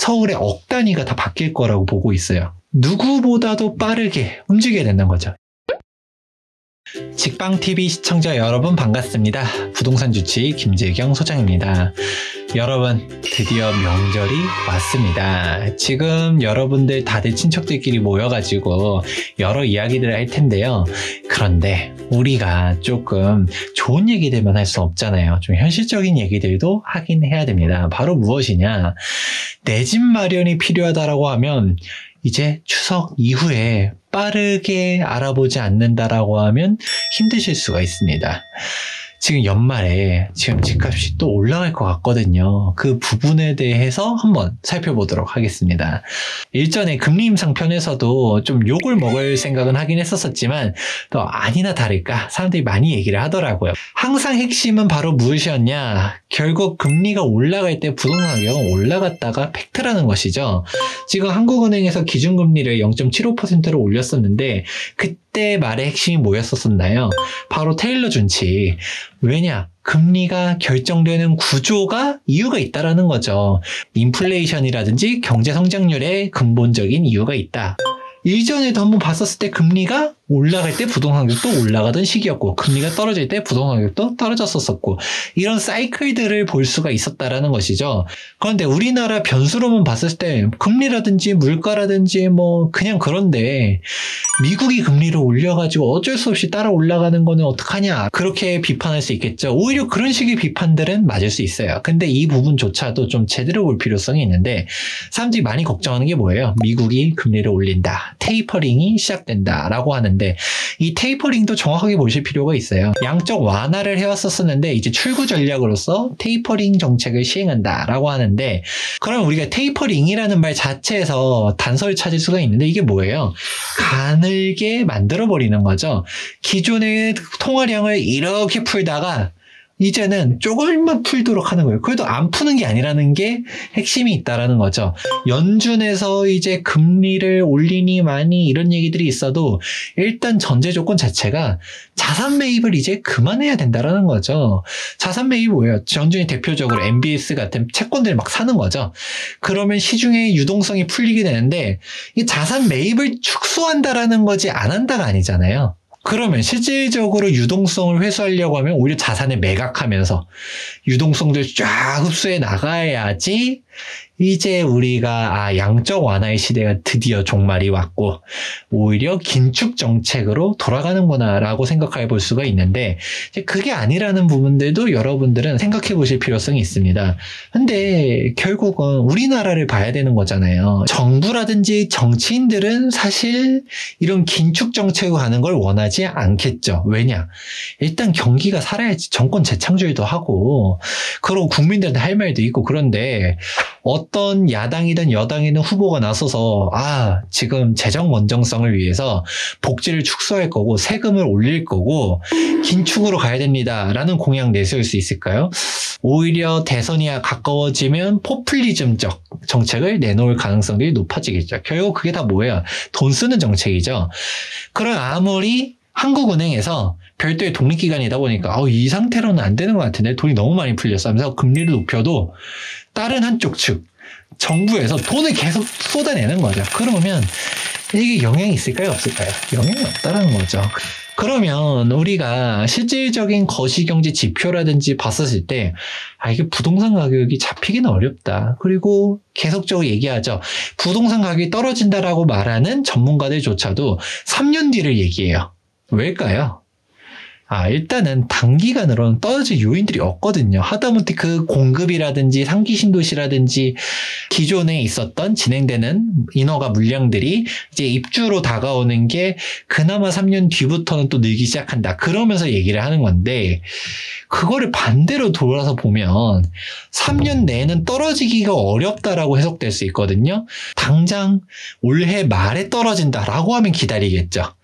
서울의 억 단위가 다 바뀔 거라고 보고 있어요. 누구보다도 빠르게 움직여야 된다는 거죠. 직방TV 시청자 여러분 반갑습니다. 부동산 주치 김재경 소장입니다. 여러분, 드디어 명절이 왔습니다. 지금 여러분들 다들 친척들끼리 모여가지고 여러 이야기들을 할 텐데요. 그런데 우리가 조금 좋은 얘기들만 할 수 없잖아요. 좀 현실적인 얘기들도 하긴 해야 됩니다. 바로 무엇이냐? 내 집 마련이 필요하다라고 하면 이제 추석 이후에 빠르게 알아보지 않는다라고 하면 힘드실 수가 있습니다. 지금 연말에 지금 집값이 또 올라갈 것 같거든요. 그 부분에 대해서 한번 살펴보도록 하겠습니다. 일전에 금리 인상 편에서도 좀 욕을 먹을 생각은 하긴 했었지만 또 아니나 다를까 사람들이 많이 얘기를 하더라고요. 항상 핵심은 바로 무엇이었냐? 결국 금리가 올라갈 때 부동산 가격은 올라갔다가 팩트라는 것이죠. 지금 한국은행에서 기준금리를 0.75%로 올렸었는데 그때 말의 핵심이 뭐였었나요? 바로 테일러 준칙. 왜냐? 금리가 결정되는 구조가 이유가 있다라는 거죠. 인플레이션이라든지 경제 성장률에 근본적인 이유가 있다. 일전에도 한번 봤었을 때 금리가 올라갈 때 부동산 가격도 올라가던 시기였고 금리가 떨어질 때 부동산 가격도 떨어졌었고 이런 사이클들을 볼 수가 있었다라는 것이죠. 그런데 우리나라 변수로만 봤을 때 금리라든지 물가라든지 뭐 그냥 그런데 미국이 금리를 올려가지고 어쩔 수 없이 따라 올라가는 거는 어떡하냐 그렇게 비판할 수 있겠죠. 오히려 그런 식의 비판들은 맞을 수 있어요. 근데 이 부분조차도 좀 제대로 볼 필요성이 있는데 사람들이 많이 걱정하는 게 뭐예요? 미국이 금리를 올린다. 테이퍼링이 시작된다 라고 하는데 이 테이퍼링도 정확하게 보실 필요가 있어요. 양적 완화를 해왔었는데 이제 출구 전략으로서 테이퍼링 정책을 시행한다 라고 하는데 그럼 우리가 테이퍼링이라는 말 자체에서 단서를 찾을 수가 있는데 이게 뭐예요? 가늘게 만들어버리는 거죠. 기존의 통화량을 이렇게 풀다가 이제는 조금만 풀도록 하는 거예요. 그래도 안 푸는 게 아니라는 게 핵심이 있다라는 거죠. 연준에서 이제 금리를 올리니 마니 이런 얘기들이 있어도 일단 전제 조건 자체가 자산 매입을 이제 그만해야 된다라는 거죠. 자산 매입이 뭐예요? 연준이 대표적으로 MBS 같은 채권들을 막 사는 거죠. 그러면 시중의 유동성이 풀리게 되는데 이 자산 매입을 축소한다라는 거지 안 한다가 아니잖아요. 그러면 실질적으로 유동성을 회수하려고 하면 오히려 자산을 매각하면서 유동성들 쫙 흡수해 나가야지 이제 우리가 양적 완화의 시대가 드디어 종말이 왔고 오히려 긴축 정책으로 돌아가는구나 라고 생각해 볼 수가 있는데 그게 아니라는 부분들도 여러분들은 생각해 보실 필요성이 있습니다. 근데 결국은 우리나라를 봐야 되는 거잖아요. 정부라든지 정치인들은 사실 이런 긴축 정책으로 가는 걸 원하지 않겠죠. 왜냐? 일단 경기가 살아야지 정권 재창출도 하고 그리고 국민들한테 할 말도 있고 그런데 어떤 야당이든 여당이든 후보가 나서서 지금 재정 원정성을 위해서 복지를 축소할 거고 세금을 올릴 거고 긴축으로 가야 됩니다 라는 공약 내세울 수 있을까요? 오히려 대선이 가까워지면 포퓰리즘적 정책을 내놓을 가능성이 높아지겠죠. 결국 그게 다 뭐예요? 돈 쓰는 정책이죠. 그럼 아무리 한국은행에서 별도의 독립기관이다 보니까 이 상태로는 안 되는 것 같은데 돈이 너무 많이 풀렸어 하면서 금리를 높여도 다른 한쪽 측 정부에서 돈을 계속 쏟아내는 거죠. 그러면 이게 영향이 있을까요? 없을까요? 영향이 없다라는 거죠. 그러면 우리가 실질적인 거시경제 지표라든지 봤었을 때 이게 부동산 가격이 잡히기는 어렵다. 그리고 계속적으로 얘기하죠. 부동산 가격이 떨어진다라고 말하는 전문가들조차도 3년 뒤를 얘기해요. 왜일까요? 일단은 단기간으로는 떨어질 요인들이 없거든요. 하다못해 그 공급이라든지 상기 신도시라든지 기존에 있었던 진행되는 인허가 물량들이 이제 입주로 다가오는 게 그나마 3년 뒤부터는 또 늘기 시작한다. 그러면서 얘기를 하는 건데 그거를 반대로 돌아서 보면 3년 내에는 떨어지기가 어렵다라고 해석될 수 있거든요. 당장 올해 말에 떨어진다라고 하면 기다리겠죠.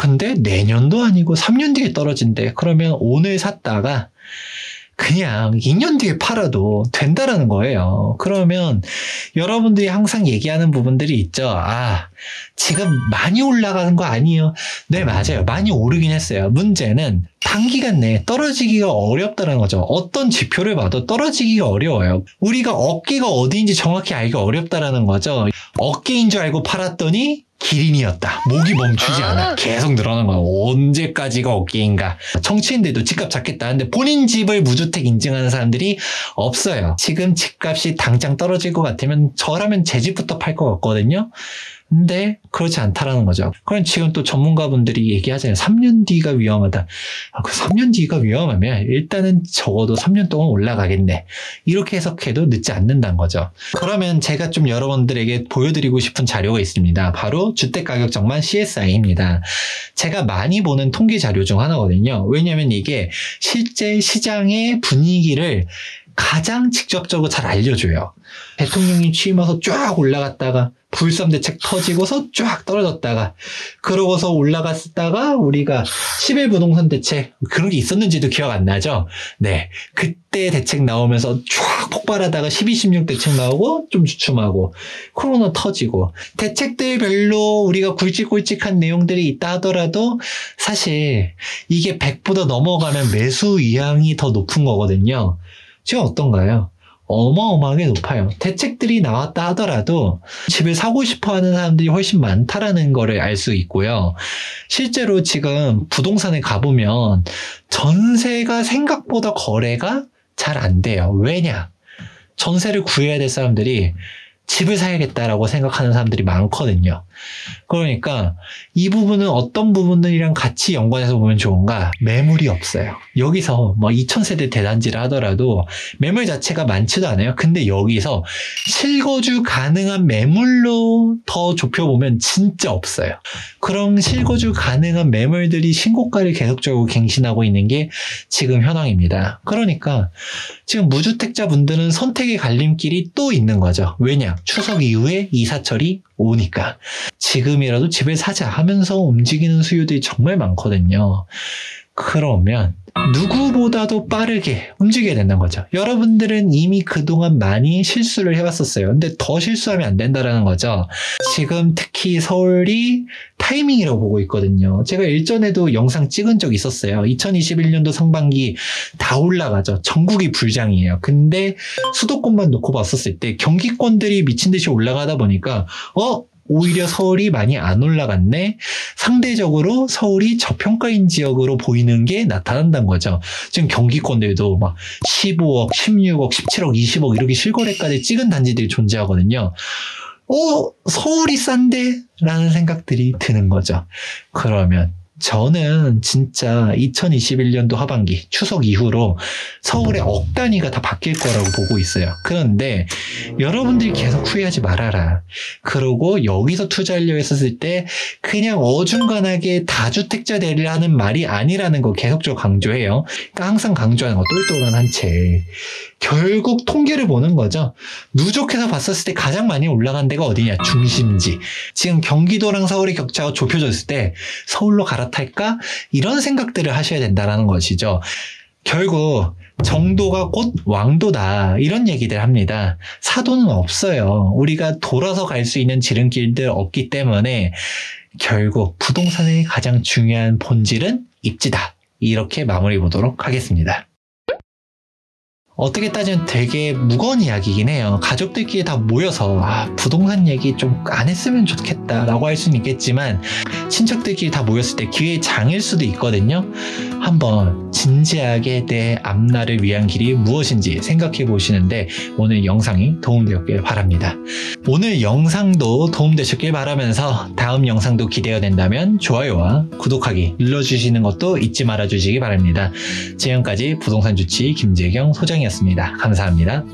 근데 내년도 아니고 3년 뒤에 떨어진대. 그러면 오늘 샀다가 그냥 2년 뒤에 팔아도 된다라는 거예요. 그러면 여러분들이 항상 얘기하는 부분들이 있죠. 아, 지금 많이 올라가는 거 아니에요? 네, 맞아요. 많이 오르긴 했어요. 문제는 단기간 내에 떨어지기가 어렵다는 거죠. 어떤 지표를 봐도 떨어지기가 어려워요. 우리가 어깨가 어디인지 정확히 알기가 어렵다는 거죠. 어깨인 줄 알고 팔았더니 기린이었다. 목이 멈추지 않아. 계속 늘어나는 거야. 언제까지가 어깨인가. 정치인들도 집값 잡겠다. 근데 본인 집을 무주택 인증하는 사람들이 없어요. 지금 집값이 당장 떨어질 것 같으면 저라면 제 집부터 팔 것 같거든요. 근데 그렇지 않다라는 거죠. 그럼 지금 또 전문가분들이 얘기하잖아요. 3년 뒤가 위험하다. 그 3년 뒤가 위험하면 일단은 적어도 3년 동안 올라가겠네. 이렇게 해석해도 늦지 않는다는 거죠. 그러면 제가 좀 여러분들에게 보여드리고 싶은 자료가 있습니다. 바로 주택가격정만 CSI입니다. 제가 많이 보는 통계 자료 중 하나거든요. 왜냐면 이게 실제 시장의 분위기를 가장 직접적으로 잘 알려줘요. 대통령이 취임해서 쫙 올라갔다가 불삼 대책 터지고서 쫙 떨어졌다가 그러고서 올라갔다가 우리가 11 부동산 대책 그런 게 있었는지도 기억 안 나죠? 네, 그때 대책 나오면서 쫙 폭발하다가 12, 16 대책 나오고 좀 주춤하고 코로나 터지고 대책들별로 우리가 굵직굵직한 내용들이 있다 하더라도 사실 이게 100보다 넘어가면 매수 의향이 더 높은 거거든요. 지금 어떤가요? 어마어마하게 높아요. 대책들이 나왔다 하더라도 집을 사고 싶어 하는 사람들이 훨씬 많다라는 거를 알 수 있고요. 실제로 지금 부동산에 가보면 전세가 생각보다 거래가 잘 안 돼요. 왜냐? 전세를 구해야 될 사람들이 집을 사야겠다라고 생각하는 사람들이 많거든요. 그러니까 이 부분은 어떤 부분들이랑 같이 연관해서 보면 좋은가? 매물이 없어요. 여기서 뭐 2000세대 대단지를 하더라도 매물 자체가 많지도 않아요. 근데 여기서 실거주 가능한 매물로 더 좁혀보면 진짜 없어요. 그럼 실거주 가능한 매물들이 신고가를 계속적으로 갱신하고 있는 게 지금 현황입니다. 그러니까 지금 무주택자분들은 선택의 갈림길이 또 있는 거죠. 왜냐? 추석 이후에 이사철이 오니까 지금이라도 집을 사자 하면서 움직이는 수요들이 정말 많거든요. 그러면 누구보다도 빠르게 움직여야 된다는 거죠. 여러분들은 이미 그동안 많이 실수를 해왔었어요. 근데 더 실수하면 안 된다는 거죠. 지금 특히 서울이 타이밍이라고 보고 있거든요. 제가 일전에도 영상 찍은 적 있었어요. 2021년도 상반기 다 올라가죠. 전국이 불장이에요. 근데 수도권만 놓고 봤었을 때 경기권들이 미친 듯이 올라가다 보니까 오히려 서울이 많이 안 올라갔네. 상대적으로 서울이 저평가인 지역으로 보이는 게 나타난다는 거죠. 지금 경기권들도 막 15억, 16억, 17억, 20억 이렇게 실거래가를 찍은 단지들이 존재하거든요. 서울이 싼데? 라는 생각들이 드는 거죠. 그러면 저는 진짜 2021년도 하반기 추석 이후로 서울의 억 단위가 다 바뀔 거라고 보고 있어요. 그런데 여러분들이 계속 후회하지 말아라. 그러고 여기서 투자하려고 했었을 때 그냥 어중간하게 다주택자 되라는 말이 아니라는 거 계속적으로 강조해요. 그러니까 항상 강조하는 거 똘똘한 한 채. 결국 통계를 보는 거죠. 누적해서 봤었을 때 가장 많이 올라간 데가 어디냐? 중심지. 지금 경기도랑 서울의 격차가 좁혀졌을 때 서울로 갈아탈까? 이런 생각들을 하셔야 된다는 것이죠. 결국 정도가 곧 왕도다 이런 얘기들 합니다. 사도는 없어요. 우리가 돌아서 갈 수 있는 지름길들 없기 때문에 결국 부동산의 가장 중요한 본질은 입지다. 이렇게 마무리 보도록 하겠습니다. 어떻게 따지면 되게 무거운 이야기이긴 해요. 가족들끼리 다 모여서 부동산 얘기 좀 안 했으면 좋겠다라고 할 수는 있겠지만 친척들끼리 다 모였을 때 기회의 장일 수도 있거든요. 한번 진지하게 내 앞날을 위한 길이 무엇인지 생각해 보시는데 오늘 영상이 도움되었길 바랍니다. 오늘 영상도 도움되셨길 바라면서 다음 영상도 기대가 된다면 좋아요와 구독하기 눌러주시는 것도 잊지 말아주시기 바랍니다. 지금까지 부동산 주치 김재경 소장이었습니다. 감사합니다.